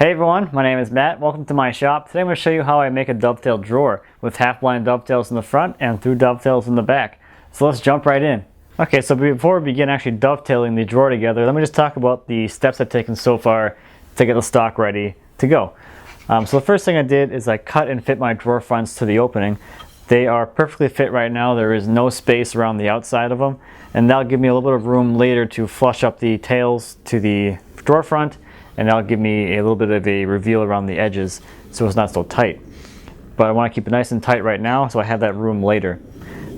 Hey everyone, my name is Matt. Welcome to my shop. Today I'm going to show you how I make a dovetail drawer with half-blind dovetails in the front and through dovetails in the back. So let's jump right in. Okay, so before we begin actually dovetailing the drawer together, let me just talk about the steps I've taken so far to get the stock ready to go. So the first thing I did is I cut and fit my drawer fronts to the opening. They are perfectly fit right now. There is no space around the outside of them, and that'll give me a little bit of room later to flush up the tails to the drawer front, and that'll give me a little bit of a reveal around the edges so it's not so tight. But I want to keep it nice and tight right now so I have that room later.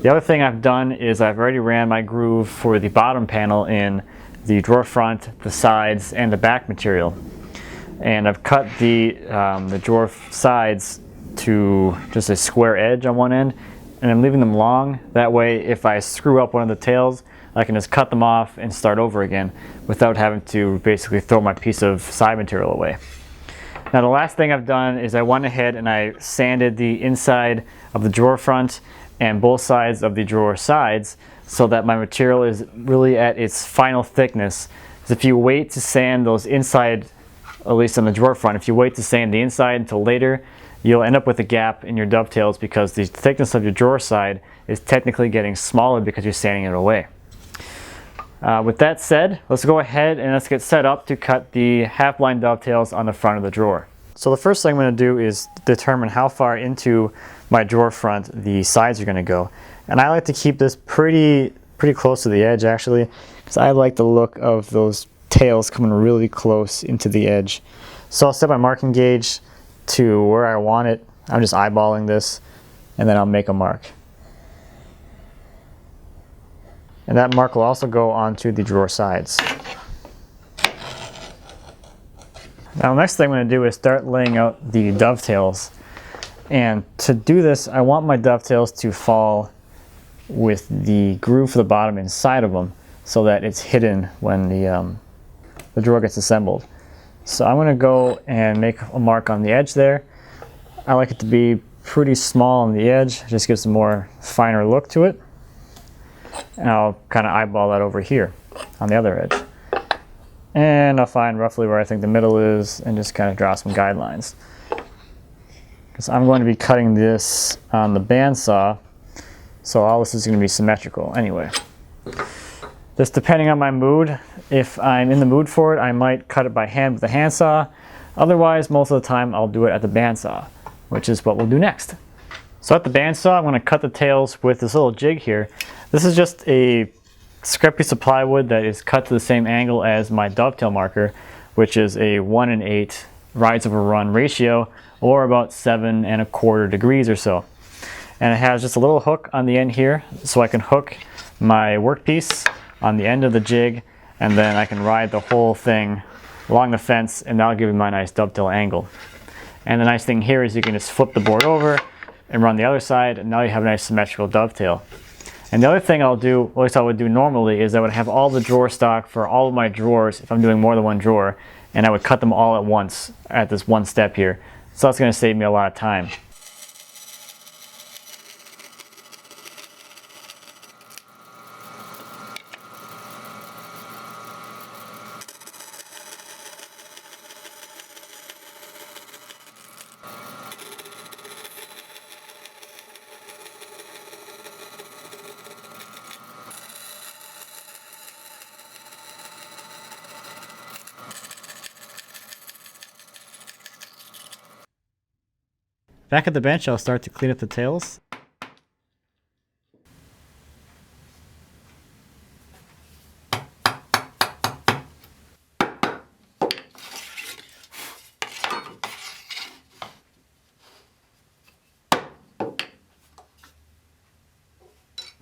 The other thing I've done is I've already ran my groove for the bottom panel in the drawer front, the sides, and the back material. And I've cut the drawer sides to just a square edge on one end, and I'm leaving them long. That way if I screw up one of the tails, I can just cut them off and start over again without having to basically throw my piece of side material away. Now the last thing I've done is I went ahead and I sanded the inside of the drawer front and both sides of the drawer sides so that my material is really at its final thickness. Because if you wait to sand those inside, at least on the drawer front, if you wait to sand the inside until later, you'll end up with a gap in your dovetails because the thickness of your drawer side is technically getting smaller because you're sanding it away. With that said, let's go ahead and let's get set up to cut the half-blind dovetails on the front of the drawer. So the first thing I'm going to do is determine how far into my drawer front the sides are going to go. And I like to keep this pretty close to the edge actually, because I like the look of those tails coming really close into the edge. So I'll set my marking gauge to where I want it. I'm just eyeballing this, and then I'll make a mark. And that mark will also go onto the drawer sides. Now the next thing I'm going to do is start laying out the dovetails. And to do this, I want my dovetails to fall with the groove for the bottom inside of them so that it's hidden when the drawer gets assembled. So I'm going to go and make a mark on the edge there. I like it to be pretty small on the edge. It just gives a more finer look to it. And I'll kind of eyeball that over here on the other edge. And I'll find roughly where I think the middle is and just kind of draw some guidelines. Because I'm going to be cutting this on the bandsaw, so all this is going to be symmetrical anyway. Just depending on my mood, if I'm in the mood for it, I might cut it by hand with a handsaw. Otherwise, most of the time I'll do it at the bandsaw, which is what we'll do next. So at the bandsaw, I'm going to cut the tails with this little jig here. This is just a scrap piece of plywood that is cut to the same angle as my dovetail marker, which is a 1:8 rise over run ratio, or about 7¼ degrees or so. And it has just a little hook on the end here, so I can hook my workpiece on the end of the jig, and then I can ride the whole thing along the fence, and that'll give me my nice dovetail angle. And the nice thing here is you can just flip the board over and run the other side, and now you have a nice symmetrical dovetail. And the other thing I'll do, at least I would do normally, is I would have all the drawer stock for all of my drawers if I'm doing more than one drawer, and I would cut them all at once at this one step here. So that's going to save me a lot of time. Back at the bench, I'll start to clean up the tails.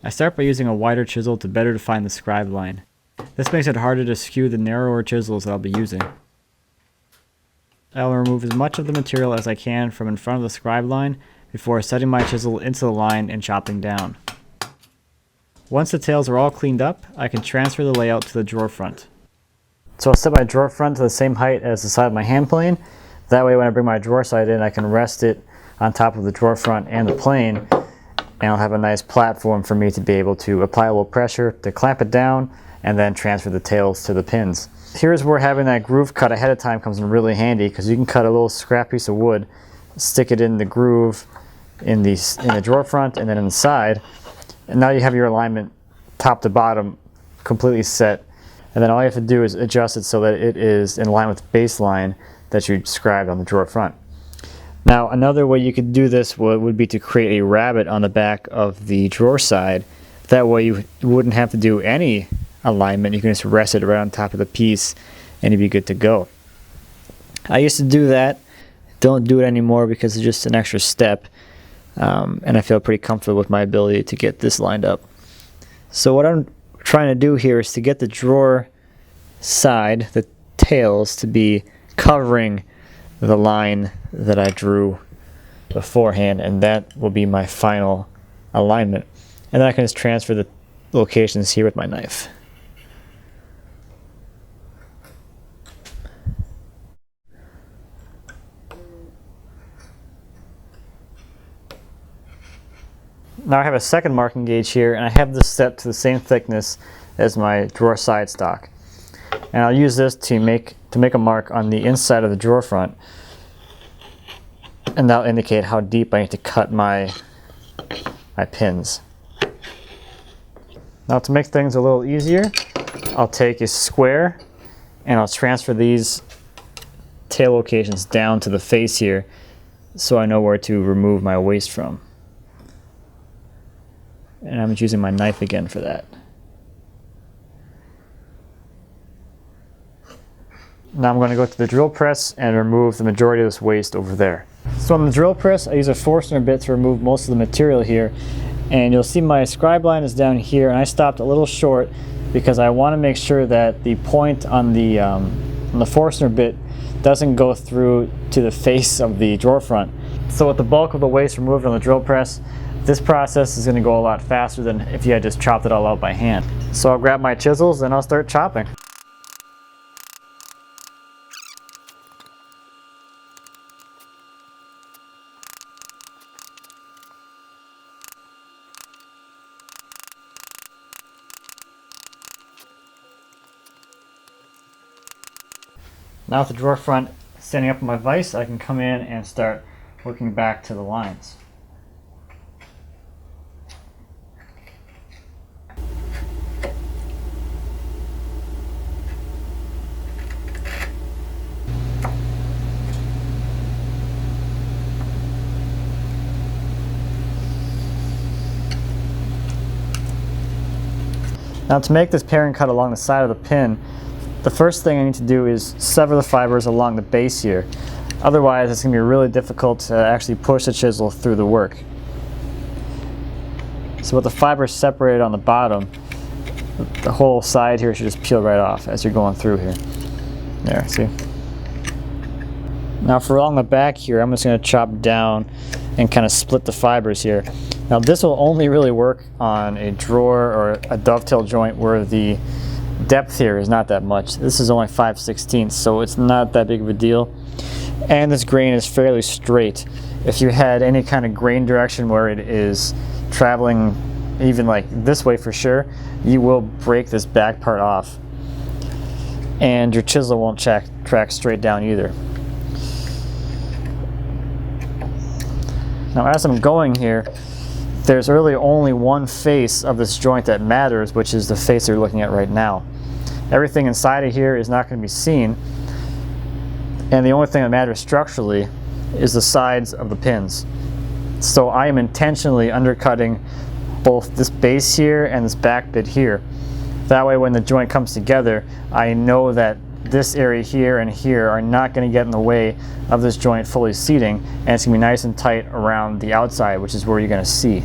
I start by using a wider chisel to better define the scribe line. This makes it harder to skew the narrower chisels that I'll be using. I'll remove as much of the material as I can from in front of the scribe line before setting my chisel into the line and chopping down. Once the tails are all cleaned up, I can transfer the layout to the drawer front. So I'll set my drawer front to the same height as the side of my hand plane. That way when I bring my drawer side in, I can rest it on top of the drawer front and the plane, and I'll have a nice platform for me to be able to apply a little pressure to clamp it down and then transfer the tails to the pins. here's where having that groove cut ahead of time comes in really handy, because you can cut a little scrap piece of wood, stick it in the groove in the drawer front and then in the side, and now you have your alignment top to bottom completely set. And then all you have to do is adjust it so that it is in line with the baseline that you described on the drawer front. Now another way you could do this would be to create a rabbet on the back of the drawer side. That way you wouldn't have to do any alignment. You can just rest it right on top of the piece and you'd be good to go. I used to do that. Don't do it anymore because it's just an extra step. And I feel pretty comfortable with my ability to get this lined up. So what I'm trying to do here is to get the drawer side, the tails, to be covering the line that I drew beforehand, and that will be my final alignment. And then I can just transfer the locations here with my knife. Now I have a second marking gauge here, and I have this set to the same thickness as my drawer side stock. And I'll use this to make a mark on the inside of the drawer front, and that'll indicate how deep I need to cut my pins. Now to make things a little easier, I'll take a square and I'll transfer these tail locations down to the face here so I know where to remove my waste from. And I'm just using my knife again for that. Now I'm going to go to the drill press and remove the majority of this waste over there. So on the drill press, I use a Forstner bit to remove most of the material here. And you'll see my scribe line is down here, and I stopped a little short because I want to make sure that the point on the Forstner bit doesn't go through to the face of the drawer front. So with the bulk of the waste removed on the drill press, this process is going to go a lot faster than if you had just chopped it all out by hand. So I'll grab my chisels and I'll start chopping. Now with the drawer front standing up on my vise, I can come in and start working back to the lines. Now to make this paring cut along the side of the pin, the first thing I need to do is sever the fibers along the base here. Otherwise it's going to be really difficult to actually push the chisel through the work. So with the fibers separated on the bottom, the whole side here should just peel right off as you're going through here. There, see? Now for along the back here, I'm just going to chop down and kind of split the fibers here. Now this will only really work on a drawer or a dovetail joint where the depth here is not that much. This is only 5/16, so it's not that big of a deal. And this grain is fairly straight. If you had any kind of grain direction where it is traveling even like this way for sure, you will break this back part off. And your chisel won't track straight down either. Now as I'm going here, there's really only one face of this joint that matters, which is the face you're looking at right now. Everything inside of here is not going to be seen, and the only thing that matters structurally is the sides of the pins. So I am intentionally undercutting both this base here and this back bit here. That way when the joint comes together, I know that this area here and here are not going to get in the way of this joint fully seating, and it's going to be nice and tight around the outside, which is where you're going to see.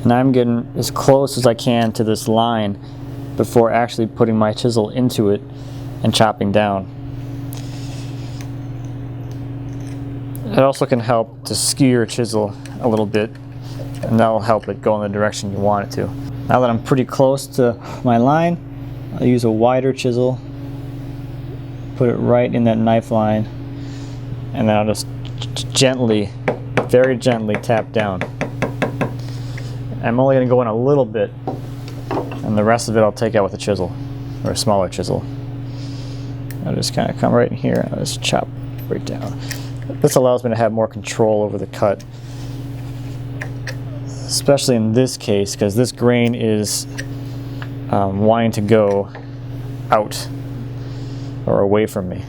And I'm getting as close as I can to this line before actually putting my chisel into it and chopping down. It also can help to skew your chisel a little bit, and that will help it go in the direction you want it to. Now that I'm pretty close to my line, I'll use a wider chisel, put it right in that knife line, and then I'll just gently, very gently tap down. I'm only going to go in a little bit, and the rest of it I'll take out with a chisel, or a smaller chisel. I'll just kind of come right in here and I'll just chop right down. This allows me to have more control over the cut, especially in this case because this grain is wanting to go out or away from me.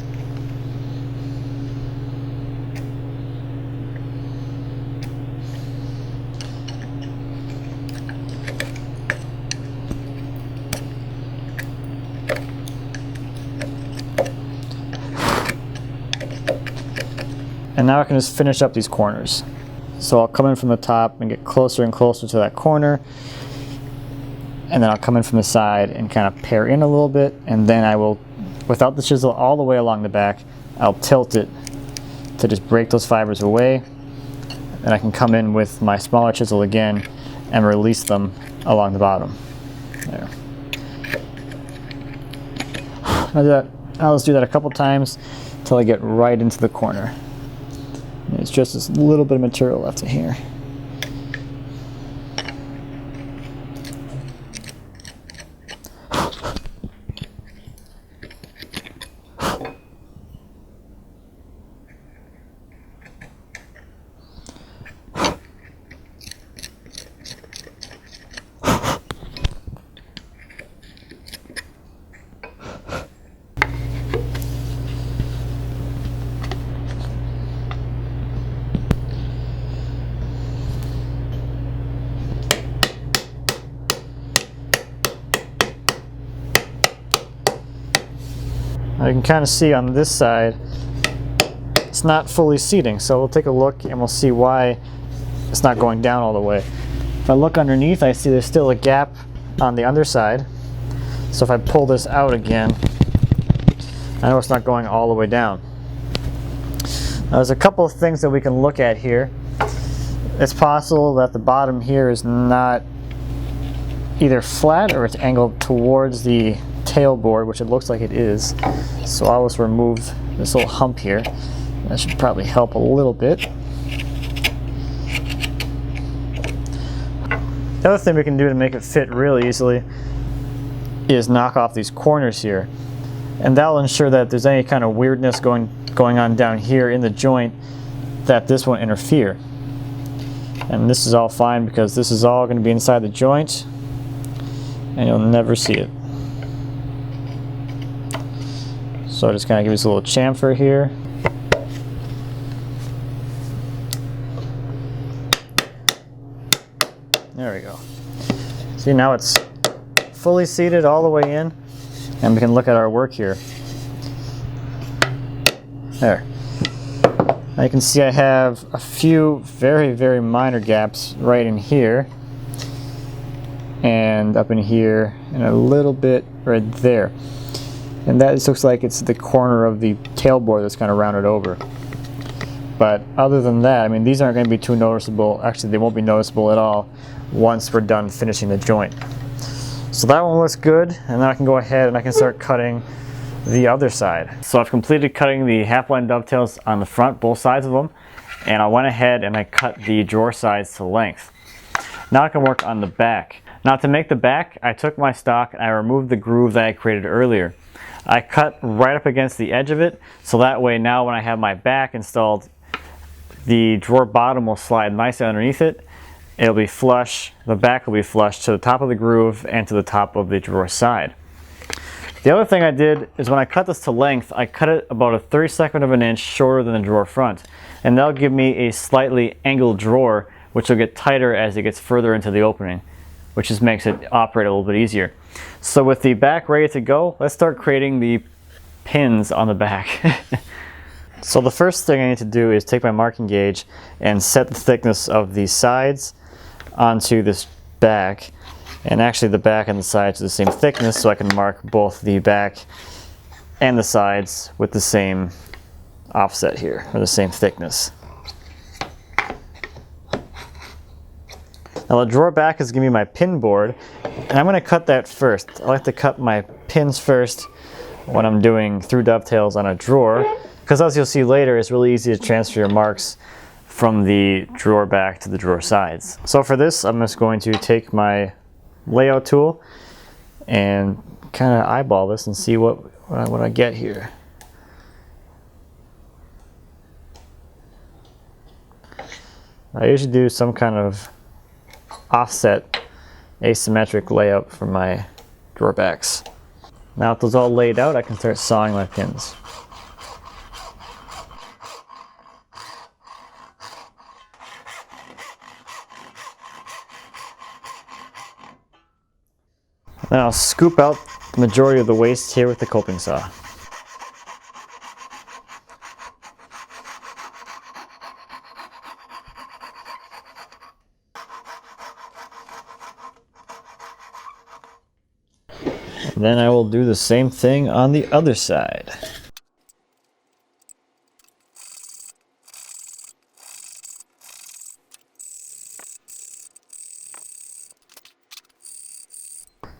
And now I can just finish up these corners. So I'll come in from the top and get closer and closer to that corner. And then I'll come in from the side and kind of pare in a little bit. And then I will, without the chisel all the way along the back, I'll tilt it to just break those fibers away. And I can come in with my smaller chisel again and release them along the bottom. There. I'll just do that a couple times until I get right into the corner. It's just this little bit of material left in here. You can kind of see on this side it's not fully seating, so we'll take a look and we'll see why it's not going down all the way. If I look underneath, I see there's still a gap on the underside, so if I pull this out again, I know it's not going all the way down. Now, there's a couple of things that we can look at here. It's possible that the bottom here is not either flat or it's angled towards the tailboard, which it looks like it is. So I'll just remove this little hump here. That should probably help a little bit. The other thing we can do to make it fit really easily is knock off these corners here. And that'll ensure that if there's any kind of weirdness going on down here in the joint, that this won't interfere. And this is all fine because this is all going to be inside the joint and you'll never see it. So just kind of give this a little chamfer here. There we go. See, now it's fully seated all the way in, and we can look at our work here. There. Now you can see I have a few very, very minor gaps right in here, and up in here, and a little bit right there. And that just looks like it's the corner of the tailboard that's kind of rounded over. But other than that, I mean, these aren't going to be too noticeable. Actually, they won't be noticeable at all once we're done finishing the joint. So that one looks good, and then I can go ahead and I can start cutting the other side. So I've completed cutting the half-line dovetails on the front, both sides of them, and I went ahead and I cut the drawer sides to length. Now I can work on the back. Now to make the back, I took my stock and I removed the groove that I created earlier. I cut right up against the edge of it, so that way now when I have my back installed, the drawer bottom will slide nicely underneath it. It'll be flush, the back will be flush to the top of the groove and to the top of the drawer side. The other thing I did is when I cut this to length, I cut it about a 32nd of an inch shorter than the drawer front. And that'll give me a slightly angled drawer, which will get tighter as it gets further into the opening, which just makes it operate a little bit easier. So with the back ready to go, let's start creating the pins on the back. So the first thing I need to do is take my marking gauge and set the thickness of the sides onto this back. And actually the back and the sides are the same thickness, so I can mark both the back and the sides with the same offset here, or the same thickness. Now the drawer back is going to be my pin board, and I'm going to cut that first. I like to cut my pins first when I'm doing through dovetails on a drawer, because as you'll see later, it's really easy to transfer your marks from the drawer back to the drawer sides. So for this, I'm just going to take my layout tool and kind of eyeball this and see what I get here. I usually do some kind of offset asymmetric layout for my drawer backs. Now with those all laid out, I can start sawing my pins. Then I'll scoop out the majority of the waste here with the coping saw. Then I will do the same thing on the other side.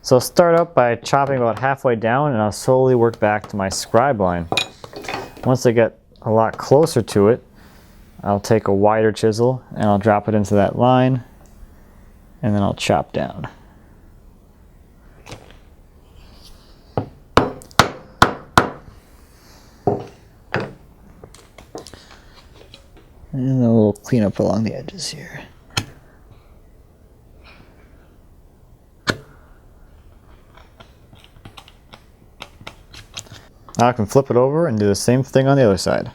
So I'll start up by chopping about halfway down, and I'll slowly work back to my scribe line. Once I get a lot closer to it, I'll take a wider chisel and I'll drop it into that line, and then I'll chop down. And then we'll clean up along the edges here. Now I can flip it over and do the same thing on the other side.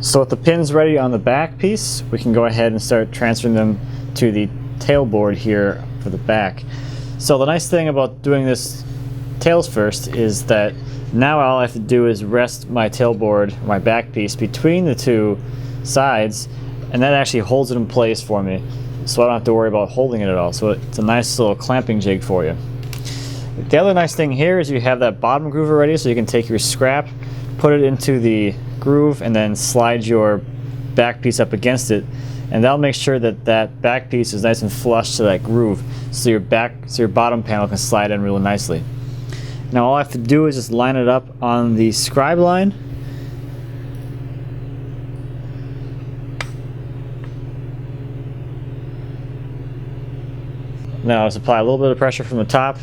So with the pins ready on the back piece, we can go ahead and start transferring them to the tail board here for the back. So the nice thing about doing this tails first is that now all I have to do is rest my tail board, my back piece, between the two sides, and that actually holds it in place for me. So I don't have to worry about holding it at all. So it's a nice little clamping jig for you. The other nice thing here is you have that bottom groove already, so you can take your scrap, put it into the groove, and then slide your back piece up against it. And that'll make sure that that back piece is nice and flush to that groove, so your bottom panel can slide in really nicely. Now all I have to do is just line it up on the scribe line. Now I'll apply a little bit of pressure from the top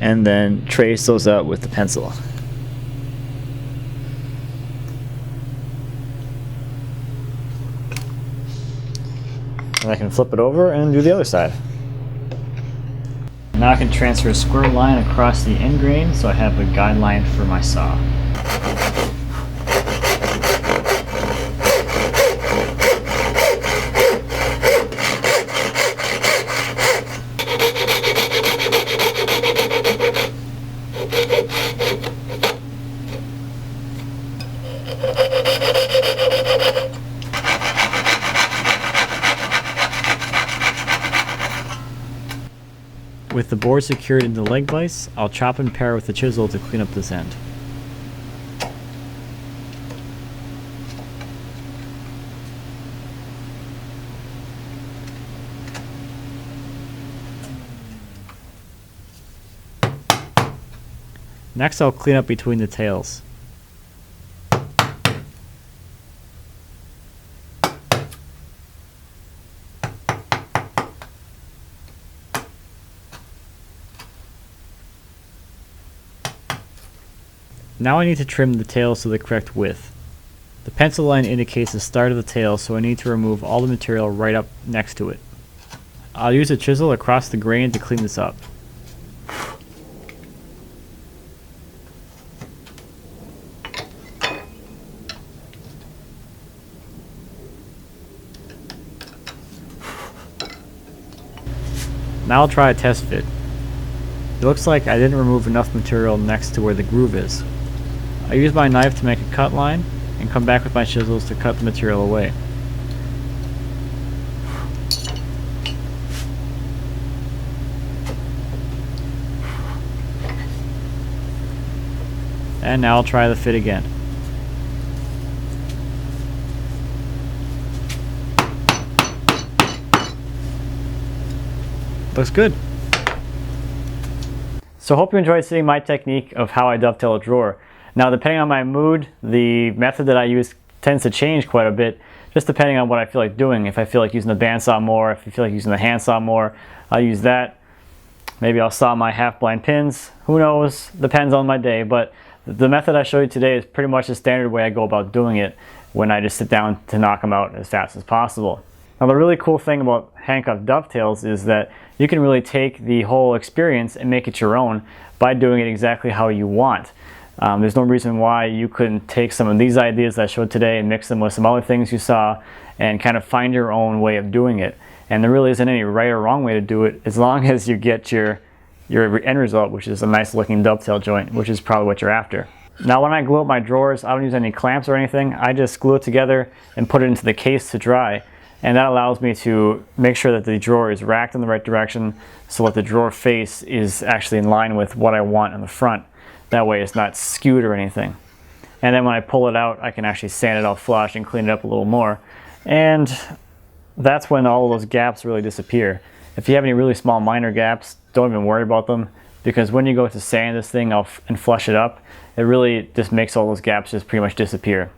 and then trace those out with the pencil. And I can flip it over and do the other side. Now I can transfer a square line across the end grain so I have a guideline for my saw. With the board secured in the leg vise, I'll chop and pare with the chisel to clean up this end. Next I'll clean up between the tails. Now I need to trim the tails to the correct width. The pencil line indicates the start of the tail, so I need to remove all the material right up next to it. I'll use a chisel across the grain to clean this up. Now I'll try a test fit. It looks like I didn't remove enough material next to where the groove is. I use my knife to make a cut line and come back with my chisels to cut the material away. And now I'll try the fit again. Looks good. So I hope you enjoyed seeing my technique of how I dovetail a drawer. Now depending on my mood, the method that I use tends to change quite a bit, just depending on what I feel like doing. If I feel like using the bandsaw more, if I feel like using the handsaw more, I'll use that. Maybe I'll saw my half blind pins, who knows, depends on my day, but The method I showed you today is pretty much the standard way I go about doing it when I just sit down to knock them out as fast as possible. Now the really cool thing about handcuff dovetails is that you can really take the whole experience and make it your own by doing it exactly how you want. There's no reason why you couldn't take some of these ideas that I showed today and mix them with some other things you saw and kind of find your own way of doing it. And there really isn't any right or wrong way to do it as long as you get your end result, which is a nice looking dovetail joint, which is probably what you're after. Now when I glue up my drawers, I don't use any clamps or anything. I just glue it together and put it into the case to dry. And that allows me to make sure that the drawer is racked in the right direction so that the drawer face is actually in line with what I want in the front. That way it's not skewed or anything. And then when I pull it out, I can actually sand it off flush and clean it up a little more. And that's when all of those gaps really disappear. If you have any really small minor gaps, don't even worry about them, because when you go to sand this thing off and flush it up, it really just makes all those gaps just pretty much disappear.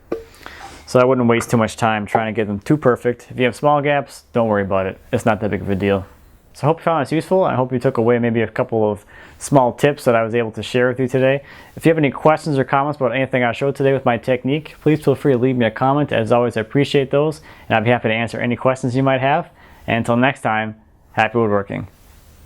So I wouldn't waste too much time trying to get them too perfect. If you have small gaps, don't worry about it. It's not that big of a deal. So I hope you found this useful. I hope you took away maybe a couple of small tips that I was able to share with you today. If you have any questions or comments about anything I showed today with my technique, please feel free to leave me a comment. As always, I appreciate those, and I'd be happy to answer any questions you might have. And until next time, happy woodworking.